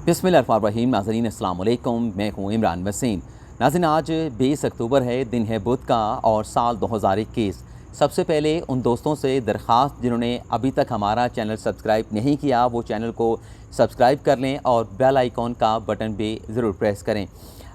बिस्मिल्लाहिर्रहमानिर्रहीम। नाज़रीन अस्सलाम वालेकुम, मैं हूँ इमरान वसीम। नाज़रीन, आज 20 अक्टूबर है, दिन है बुध का और साल 2021। सबसे पहले उन दोस्तों से दरख्वास्त जिन्होंने अभी तक हमारा चैनल सब्सक्राइब नहीं किया वो चैनल को सब्सक्राइब कर लें और बेल आइकॉन का बटन भी ज़रूर प्रेस करें।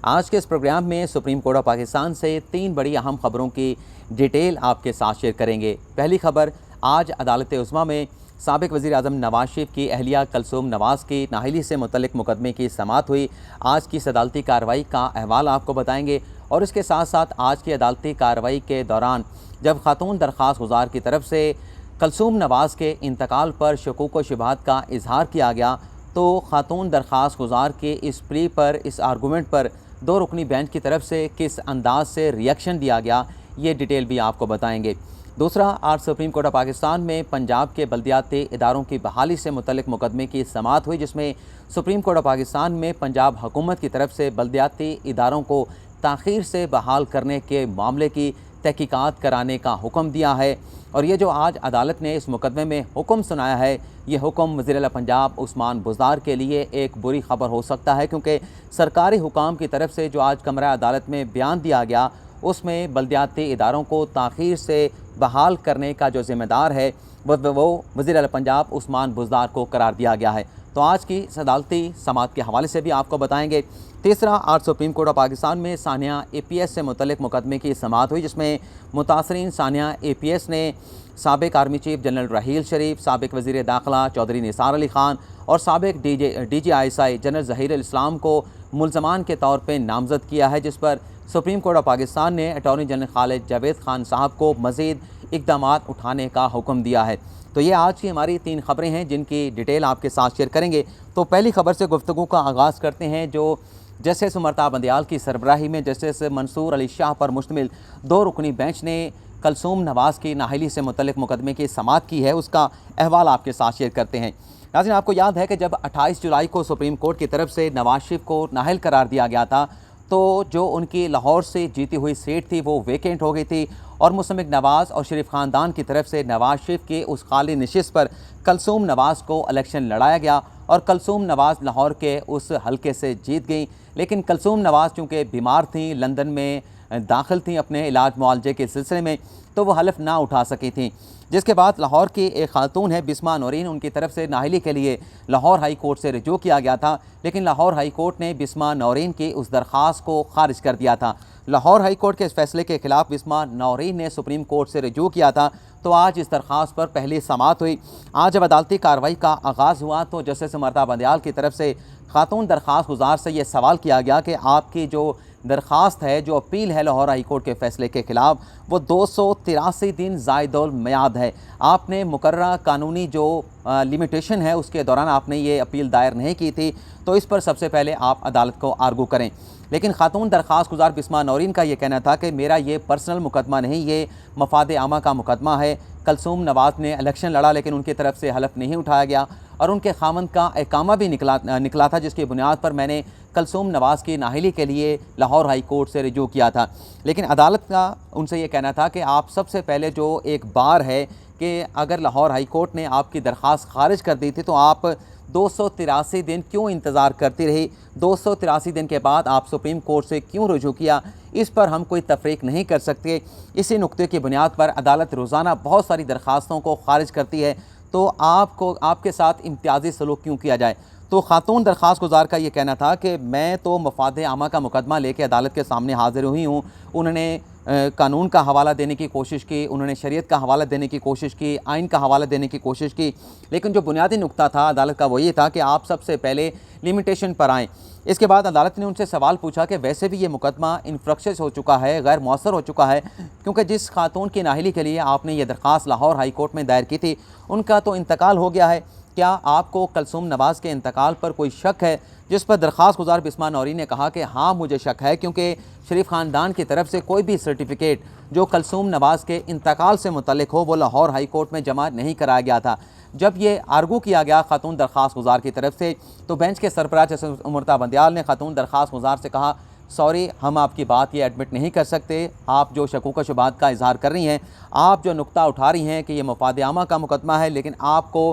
आज के इस प्रोग्राम में सुप्रीम कोर्ट ऑफ पाकिस्तान से 3 बड़ी अहम खबरों की डिटेल आपके साथ शेयर करेंगे। पहली खबर, आज अदालत उज़्मा में साबिक वज़ीर आज़म नवाज शरीफ की अहलिया कलसूम नवाज़ की नाअहली से मुतल्लिक़ मुकदमे की समाअत हुई। आज की इस अदालती कार्रवाई का अहवाल आपको बताएंगे और इसके साथ साथ आज की अदालती कार्रवाई के दौरान जब खातून दरख्वास्त गुज़ार की तरफ से कलसूम नवाज़ के इंतकाल पर शकूक व शुबहात का इजहार किया गया तो खातून दरख्वास्त गुज़ार के इस प्ली पर, इस आर्गूमेंट पर 2 रुकनी बेंच की तरफ से किस अंदाज से रिएक्शन दिया गया, ये डिटेल भी आपको बताएंगे। दूसरा, आज सुप्रीम कोर्ट ऑफ पाकिस्तान में पंजाब के बल्दियाती इदारों की बहाली से मुतल्लिक़ मुकदमे की समाअत हुई, जिसमें सुप्रीम कोर्ट ऑफ पाकिस्तान में पंजाब हुकूमत की तरफ से बल्दियाती इदारों को ताख़ीर से बहाल करने के मामले की तहकीकात कराने का हुक्म दिया है। और ये जो आज अदालत ने इस मुकदमे में हुक्म सुनाया है, ये हुक्म वज़ीर आला पंजाब उस्मान बुज़दार के लिए एक बुरी खबर हो सकता है, क्योंकि सरकारी हुकाम की तरफ से जो आज कमरा अदालत में बयान दिया गया उसमें बल्दियाती इदारों को ताख़ीर से बहाल करने का जो ज़िम्मेदार है वो वज़ीर आला पंजाब उस्मान बुज़दार को करार दिया गया है। तो आज की इस अदालती समाअत के हवाले से भी आपको बताएंगे। तीसरा, आज सुप्रीम कोर्ट ऑफ पाकिस्तान में सानिया APS से मुतल्लिक़ मुकदमे की समाअत हुई, जिसमें मुतासरीन सानिया APS ने साबिक आर्मी चीफ जनरल राहील शरीफ, साबिक वज़ीर दाखिला चौधरी निसार अली ख़ान और साबिक DG ISI जनरल ज़हीर इस्लाम को मुल्ज़मान के तौर पर नामज़द किया है, जिस पर सुप्रीम कोर्ट ऑफ पाकिस्तान ने अटॉर्नी जनरल खालिद जावेद खान साहब को मज़ीद इक़दामात उठाने का हुक्म दिया है। तो ये आज की हमारी 3 खबरें हैं जिनकी डिटेल आपके साथ शेयर करेंगे। तो पहली खबर से गुफ्तगू का आगाज़ करते हैं, जो जस्टिस उमरता बंदियाल की सरबराही में जस्टिस मंसूर अली शाह पर मुश्तमिल 2 रुकनी बेंच ने कलसूम नवाज़ की नाअहली से मुतल्लिक़ मुकदमे की समाअत की है, उसका अहवाल आपके साथ शेयर करते हैं। नाज़रीन, आपको याद है कि जब 28 जुलाई को सुप्रीम कोर्ट की तरफ से नवाज शरीफ को नाअहल करार दिया गया था तो जो उनकी लाहौर से जीती हुई सीट थी वो वेकेंट हो गई थी और मुस्तमिक नवाज़ और शरीफ ख़ानदान की तरफ से नवाज शरीफ की उस खाली नशिस्त पर कलसूम नवाज़ को इलेक्शन लड़ाया गया और कलसूम नवाज़ लाहौर के उस हलके से जीत गई। लेकिन कलसूम नवाज़ चूँकि बीमार थी, लंदन में दाखिल थी अपने इलाज मुआलजे के सिलसिले में, तो वो हलफ ना उठा सकी थी, जिसके बाद लाहौर की एक खातून है बिस्मा नौरीन, उनकी तरफ से नाअहली के लिए लाहौर हाई कोर्ट से रुजू किया गया था, लेकिन लाहौर हाई कोर्ट ने बिस्मा नौरीन की उस दरख्वास्त को खारिज कर दिया था। लाहौर हाई कोर्ट के इस फैसले के खिलाफ बिस्मा नौरीन ने सुप्रीम कोर्ट से रुजू किया था, तो आज इस दरख्वास्त पर पहली समाअत हुई। आज जब अदालती कार्रवाई का आगाज़ हुआ तो जस्टिस उमरता बंदियाल की तरफ से खातून दरख्वास्त गुज़ार से ये सवाल किया गया कि आपकी जो दरख्वास्त है, जो अपील है लाहौर हाई कोर्ट के फ़ैसले के ख़िलाफ़, वो 283 दिन ज़ायदुल मियाद है। आपने मुकर्ररा कानूनी जो लिमिटेशन है उसके दौरान आपने ये अपील दायर नहीं की थी, तो इस पर सबसे पहले आप अदालत को आर्गू करें। लेकिन खातून दरख्वास्त गुज़ार बिस्मा नौरीन का ये कहना था कि मेरा ये पर्सनल मुकदमा नहीं, ये मफाद आमा का मुकदमा है। कलसूम नवाज़ ने इलेक्शन लड़ा लेकिन उनकी तरफ से हलफ नहीं उठाया गया और उनके खामन का इकामा भी निकला था, जिसकी बुनियाद पर मैंने कलसूम नवाज़ की नाअहली के लिए लाहौर हाई कोर्ट से रुजू किया था। लेकिन अदालत का उनसे ये कहना था कि आप सबसे पहले जो एक बार है कि अगर लाहौर हाई कोर्ट ने आपकी दरख्वास्त खारिज कर दी थी तो आप 283 दिन क्यों इंतज़ार करती रही, 283 दिन के बाद आप सुप्रीम कोर्ट से क्यों रुजू किया, इस पर हम कोई तफरीक नहीं कर सकते। इसी नुक्ते की बुनियाद पर अदालत रोज़ाना बहुत सारी दरख्वास्तों को खारिज करती है, तो आपके साथ इम्तियाज़ी सलूक क्यों किया जाए। तो खातून दरख्वास्त गुज़ार का ये कहना था कि मैं तो मफाद आमा का मुकदमा लेके अदालत के सामने हाज़िर हुई हूँ। उन्होंने कानून का हवाला देने की कोशिश की, उन्होंने शरीयत का हवाला देने की कोशिश की, आइन का हवाला देने की कोशिश की, लेकिन जो बुनियादी नुक्ता था अदालत का वो ये था कि आप सबसे पहले लिमिटेशन पर आएँ। इसके बाद अदालत ने उनसे सवाल पूछा कि वैसे भी ये मुकदमा इनफ्रक्शस हो चुका है, गैर मौसर हो चुका है, क्योंकि जिस खातून की नाअहली के लिए आपने ये दरख्वास्त लाहौर हाई कोर्ट में दायर की थी उनका तो इंतकाल हो गया है, क्या आपको कलसूम नवाज़ के इंतकाल पर कोई शक है। जिस पर दरख्वास्त गुज़ार बिस्मा नौरीन ने कहा कि हाँ मुझे शक है, क्योंकि शरीफ ख़ानदान की तरफ से कोई भी सर्टिफिकेट जो कलसूम नवाज़ के इंतकाल से मुतल्लिक़ हो वो लाहौर हाई कोर्ट में जमा नहीं कराया गया था। जब ये आर्गू किया गया खातून दरख्वास्त गुज़ार की तरफ से तो बेंच के सरबराह जस्टिस उमरता बंदियाल ने खातून दरख्वास्त गुज़ार से कहा, सॉरी हम आपकी बात ये एडमिट नहीं कर सकते, आप जो शकूक व शुबहात का इजहार कर रही हैं, आप जो नुक्ता उठा रही हैं कि ये मफाद आमा का मुकदमा है, लेकिन आपको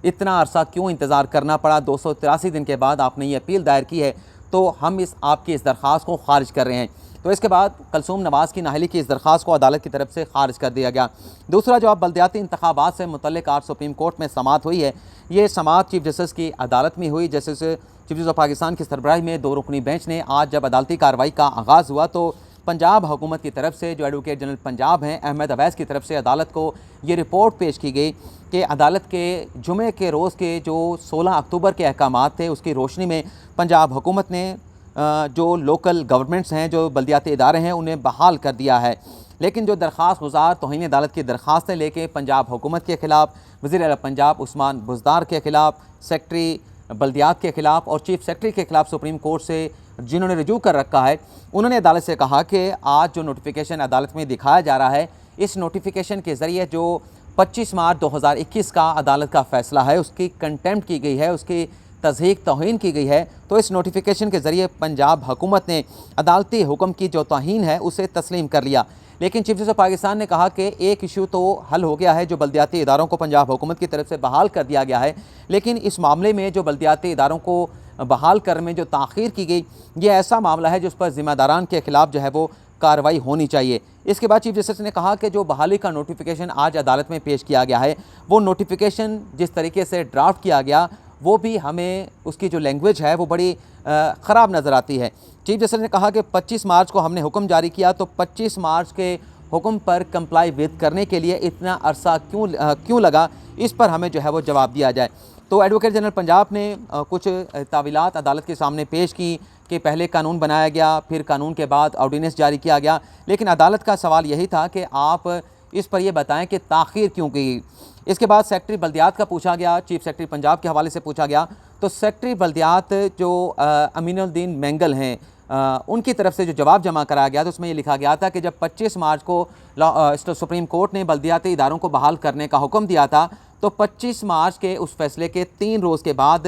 इतना अरसा क्यों इंतज़ार करना पड़ा, 283 दिन के बाद आपने ये अपील दायर की है, तो हम आपकी इस दरख्वास्त को खारिज कर रहे हैं। तो इसके बाद कलसूम नवाज़ की नाहली की इस दरख्वास्त को अदालत की तरफ से खारिज कर दिया गया। दूसरा जवाब, बल्दियाती इंतखाबात से मुतल्लिक़ आज सुप्रीम कोर्ट में समाअत हुई है। ये समाअत चीफ जस्टिस की अदालत में हुई। Justice chief justice of Pakistan की सरबराही में 2 रुकनी बेंच ने आज जब अदालती कार्रवाई का आगाज़ हुआ तो पंजाब हुकूमत की तरफ से जो एडवोकेट जनरल पंजाब हैं अहमद अवैस की तरफ से अदालत को ये रिपोर्ट पेश की गई कि अदालत के जुमे के रोज़ के जो 16 अक्टूबर के अहकामात थे उसकी रोशनी में पंजाब हुकूमत ने जो लोकल गवर्नमेंट्स हैं, जो बल्दियाती इदारे हैं, उन्हें बहाल कर दिया है। लेकिन जो दरख्वास्त गुजार तौहीन अदालत की दरख्वास्तें लेके पंजाब हुकूमत के ख़िलाफ़, वज़ीर आला पंजाब उस्मान बुज़दार के ख़िलाफ़, सेक्रेटरी बल्दियात के ख़िलाफ़ और चीफ सेक्रेटरी के ख़िलाफ़ सुप्रीम कोर्ट से जिन्होंने रजू कर रखा है, उन्होंने अदालत से कहा कि आज जो नोटिफिकेशन अदालत में दिखाया जा रहा है, इस नोटिफिकेशन के ज़रिए जो 25 मार्च 2021 का अदालत का फ़ैसला है उसकी कंटेम्प्ट की गई है, उसकी तज़हीक तौहीन की गई है। तो इस नोटिफिकेशन के ज़रिए पंजाब हुकूमत ने अदालती हुक्म की जो तौहीन है उसे तस्लीम कर लिया। लेकिन चीफ जस्टिस ऑफ पाकिस्तान ने कहा कि एक इशू तो हल हो गया है, जो बल्दियाती इदारों को पंजाब हुकूमत की तरफ से बहाल कर दिया गया है, लेकिन इस मामले में जो बल्दियाती इदारों को बहाल करने में जो ताख़ीर की गई, ये ऐसा मामला है जिस पर ज़िम्मेदारान के ख़िलाफ़ जो है वो कार्रवाई होनी चाहिए। इसके बाद चीफ जस्टिस ने कहा कि जो बहाली का नोटिफिकेशन आज अदालत में पेश किया गया है, वो नोटिफिकेशन जिस तरीके से ड्राफ्ट किया गया वो भी हमें उसकी जो लैंग्वेज है वो बड़ी ख़राब नज़र आती है। चीफ जस्टिस ने कहा कि 25 मार्च को हमने हुक्म जारी किया, तो 25 मार्च के हुक्म पर कंप्लाई विद करने के लिए इतना अरसा क्यों लगा, इस पर हमें जो है वो जवाब दिया जाए। तो एडवोकेट जनरल पंजाब ने कुछ तावीलात अदालत के सामने पेश की कि पहले कानून बनाया गया, फिर कानून के बाद ऑर्डिनेंस जारी किया गया, लेकिन अदालत का सवाल यही था कि आप इस पर यह बताएं कि ताख़ीर क्यों की। इसके बाद सेक्रेटरी बल्दियात का पूछा गया, चीफ सेक्रेटरी पंजाब के हवाले से पूछा गया, तो सेक्रेटरी बल्दियात जो अमीनुद्दीन मैंगल हैं, उनकी तरफ से जो जवाब जमा कराया गया तो उसमें ये लिखा गया था कि जब 25 मार्च को सुप्रीम कोर्ट ने बल्दियाती इदारों को बहाल करने का हुक्म दिया था, तो 25 मार्च के उस फैसले के 3 रोज़ के बाद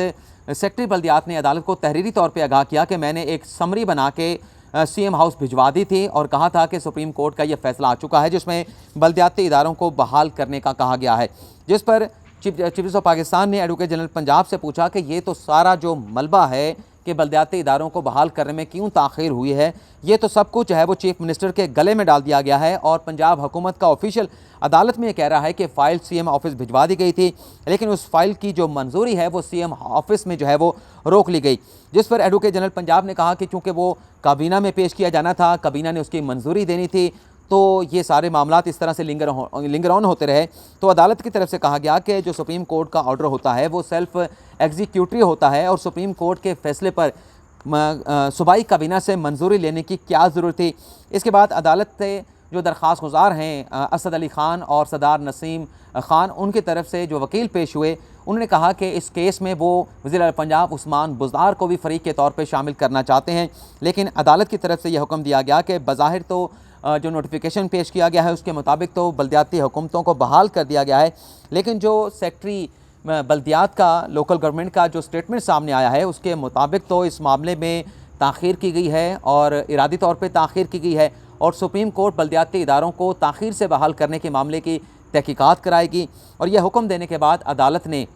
सेक्रेटरी बल्दियात ने अदालत को तहरीरी तौर पर आगाह किया कि मैंने एक समरी बना के CM हाउस भिजवा दी थी और कहा था कि सुप्रीम कोर्ट का यह फैसला आ चुका है जिसमें बल्दियाती इदारों को बहाल करने का कहा गया है। जिस पर चीफ जस्टिस ऑफ पाकिस्तान ने एडवोकेट जनरल पंजाब से पूछा कि ये तो सारा जो मलबा है कि बल्दियाती इदारों को बहाल करने में क्यों ताख़ीर हुई है, ये तो सब कुछ है वो चीफ मिनिस्टर के गले में डाल दिया गया है और पंजाब हुकूमत का ऑफिशियल अदालत में कह रहा है कि फ़ाइल CM ऑफिस भिजवा दी गई थी, लेकिन उस फाइल की जो मंजूरी है वो CM ऑफिस में जो है वो रोक ली गई। जिस पर एडवोकेट जनरल पंजाब ने कहा कि चूँकि वो काबीना में पेश किया जाना था, काबीना ने उसकी मंजूरी देनी थी, तो ये सारे मामलात इस तरह से लिंगर ऑन होते रहे। तो अदालत की तरफ से कहा गया कि जो सुप्रीम कोर्ट का ऑर्डर होता है वो सेल्फ एग्जीक्यूटरी होता है और सुप्रीम कोर्ट के फैसले पर सूबाई काबीना से मंजूरी लेने की क्या ज़रूरत थी। इसके बाद अदालत से जो दरख्वास्त गुजार हैं असद अली ख़ान और सरदार नसीम ख़ान, उनकी तरफ से जो वकील पेश हुए, उन्होंने कहा कि इस केस में वो वज़ीर आला पंजाब उस्मान बुज़दार को भी फ़रीक के तौर पर शामिल करना चाहते हैं, लेकिन अदालत की तरफ से यह हुक्म दिया गया कि बज़ाहिर तो जो नोटिफिकेशन पेश किया गया है उसके मुताबिक तो बल्दियाती हुकूमतों को बहाल कर दिया गया है, लेकिन जो सेक्रेटरी बल्दियात का लोकल गवर्नमेंट का जो स्टेटमेंट सामने आया है उसके मुताबिक तो इस मामले में ताख़ीर की गई है और इरादी तौर पे ताख़ीर की गई है और सुप्रीम कोर्ट बल्दियाती इदारों को ताख़ीर से बहाल करने के मामले की तहकीकात कराएगी। और यह हुक्म देने के बाद अदालत ने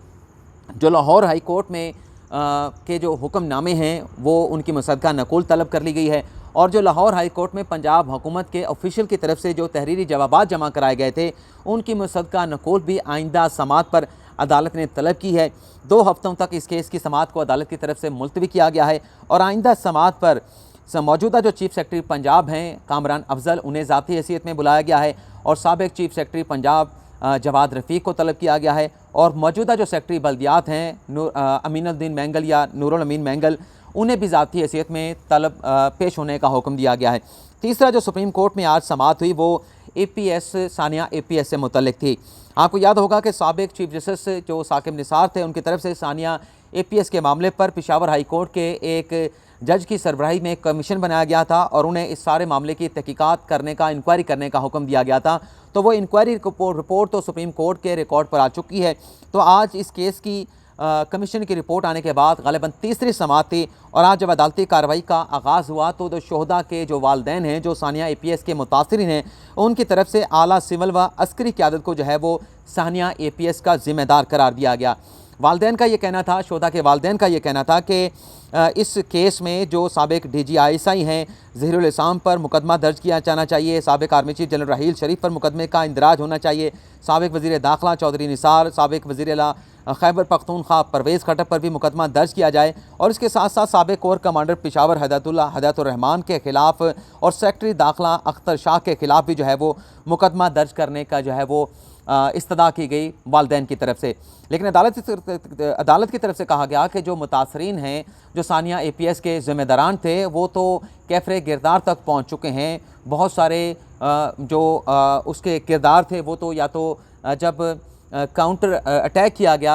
जो लाहौर हाई कोर्ट में के जो हुक्मनामे हैं वो उनकी मुसद्दका नकुल तलब कर ली गई है और जो लाहौर हाई कोर्ट में पंजाब हुकूमत के ऑफिशियल की तरफ से जो तहरीरी जवाबात जमा कराए गए थे उनकी मुसद्दका नकुल भी आइंदा समाअत पर अदालत ने तलब की है। 2 हफ्तों तक इस केस की समाअत को अदालत की तरफ से मुलतवी किया गया है और आइंदा समाअत पर मौजूदा जो चीफ सेक्रेटरी पंजाब हैं कामरान अफजल, उन्हें ज़ाती हैसियत में बुलाया गया है और साबिक चीफ सेक्रेटरी पंजाब जवाद रफ़ीक को तलब किया गया है और मौजूदा जो सेक्रेटरी बल्दियात हैं अमीनुद्दीन मैंगल या नूरुल अमीन मैंगल, उन्हें भी ज़ाती हैसियत में तलब पेश होने का हुक्म दिया गया है। तीसरा जो सुप्रीम कोर्ट में आज समाअत हुई वो APS सानिया APS से मुतल्लिक थी। आपको याद होगा कि साबिक चीफ जस्टिस जो साकिब निसार थे उनकी तरफ से सानिया APS के मामले पर पेशावर हाई कोर्ट के एक जज की सरबराही में कमीशन बनाया गया था और उन्हें इस सारे मामले की तहकीकात करने का, इंक्वायरी करने का हुक्म दिया गया था। तो वो इंक्वायरी रिपोर्ट तो सुप्रीम कोर्ट के रिकॉर्ड पर आ चुकी है। तो आज इस केस की कमीशन की रिपोर्ट आने के बाद ग़ालिबन तीसरी समाअत थी और आज जब अदालती कार्रवाई का आगाज़ हुआ तो शोहदा के जो वालदैन हैं, जो सानिया APS के मुतासिरीन हैं, उनकी तरफ से आला सिविल व अस्करी क़यादत को जो है वो सानिया APS का ज़िम्मेदार करार दिया गया। वालिदैन का ये कहना था, शोधा के वालिदैन का ये कहना था कि इस केस में जो साबिक DGI हैं ज़हीरुल इस्लाम पर मुकदमा दर्ज किया जाना चाहिए, साबिक आर्मी चीफ जनरल राहील शरीफ पर मुकदमे का इंदराज होना चाहिए, साबिक वज़ीर दाखिला चौधरी निसार, साबिक वज़ीर आला खैबर पख्तूनख्वा परवेज़ खट्टर पर भी मुकदमा दर्ज किया जाए और इसके साथ साथ साबिक कोर कमांडर पेशावर हदायतुर्रहमान के ख़िलाफ़ और सेक्रेटरी दाखिला अख्तर शाह के ख़िलाफ़ भी जो है वो मुकदमा दर्ज करने का जो है वो इस्तदा की गई वालिदैन की तरफ से। लेकिन अदालत की तरफ से कहा गया कि जो मुतासरीन हैं, जो सानिया APS के ज़िम्मेदारान थे, वो तो कैफ़रे गिरदार तक पहुँच चुके हैं। बहुत सारे जो उसके किरदार थे वो तो या तो जब काउंटर अटैक किया गया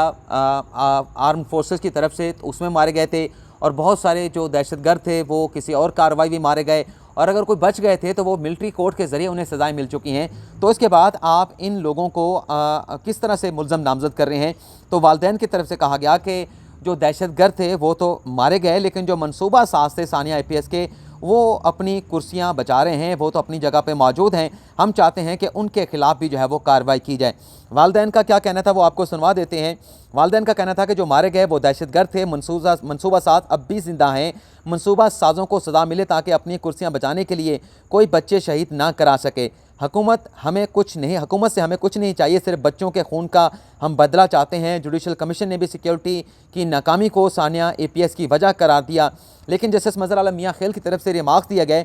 आर्म फोर्सेस की तरफ से तो उसमें मारे गए थे और बहुत सारे जो दहशतगर्द थे वो किसी और कार्रवाई में मारे गए और अगर कोई बच गए थे तो वो मिलिट्री कोर्ट के ज़रिए उन्हें सज़ाएं मिल चुकी हैं। तो इसके बाद आप इन लोगों को किस तरह से मुल्ज़म नामज़द कर रहे हैं? तो वालिदैन की तरफ से कहा गया कि जो दहशतगर्द थे वो तो मारे गए, लेकिन जो मनसूबा साज थे सानिया APS के वो अपनी कुर्सियां बचा रहे हैं, वो तो अपनी जगह पे मौजूद हैं। हम चाहते हैं कि उनके ख़िलाफ़ भी जो है वो कार्रवाई की जाए। वालिदैन का क्या कहना था वो आपको सुनवा देते हैं। वालिदैन का कहना था कि जो मारे गए वो दहशतगर्द थे, मनसूबा साज अब भी ज़िंदा हैं, मनसूबा साजों को सज़ा मिले ताकि अपनी कुर्सियाँ बचाने के लिए कोई बच्चे शहीद ना करा सके। हुकूमत से हमें कुछ नहीं चाहिए, सिर्फ बच्चों के खून का हम बदला चाहते हैं। जुडिशल कमीशन ने भी सिक्योरिटी की नाकामी को सानिया APS की वजह करार दिया, लेकिन जस्टिस मज़हर आलम मियां खेल की तरफ से रिमार्क दिया गया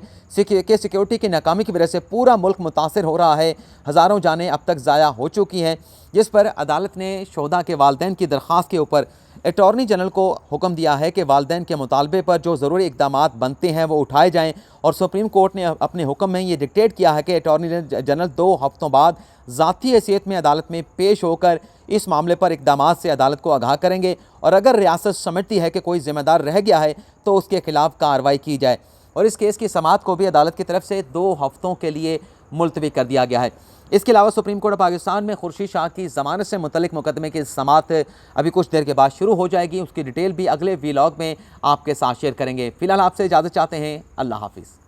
कि सिक्योरिटी की नाकामी की वजह से पूरा मुल्क मुतासर हो रहा है, हज़ारों जानें अब तक ज़ाया हो चुकी हैं। जिस पर अदालत ने शोधा के वालिदैन की दरख्वास्त के ऊपर अटॉर्नी जनरल को हुक्म दिया है कि वालिदैन के मुतालबे पर जो ज़रूरी इक़दामात बनते हैं वो उठाए जाएँ और सुप्रीम कोर्ट ने अपने हुक्म में ये डिक्टेट किया है कि अटॉर्नी जनरल 2 हफ्तों बाद ज़ाती हैसियत में अदालत में पेश होकर इस मामले पर इक़दामात से अदालत को आगाह करेंगे और अगर रियासत समझती है कि कोई ज़िम्मेदार रह गया है तो उसके ख़िलाफ़ कार्रवाई की जाए। और इस केस की समाअत को भी अदालत की तरफ से 2 हफ्तों के लिए मुलतवी कर दिया गया है। इसके अलावा सुप्रीम कोर्ट ऑफ पाकिस्तान में खुर्शीद शाह की ज़मानत से मुतल्लिक मुकदमे की समाअत अभी कुछ देर के बाद शुरू हो जाएगी। उसकी डिटेल भी अगले व्लॉग में आपके साथ शेयर करेंगे। फ़िलहाल आपसे इजाज़त चाहते हैं। अल्लाह हाफ़िज़।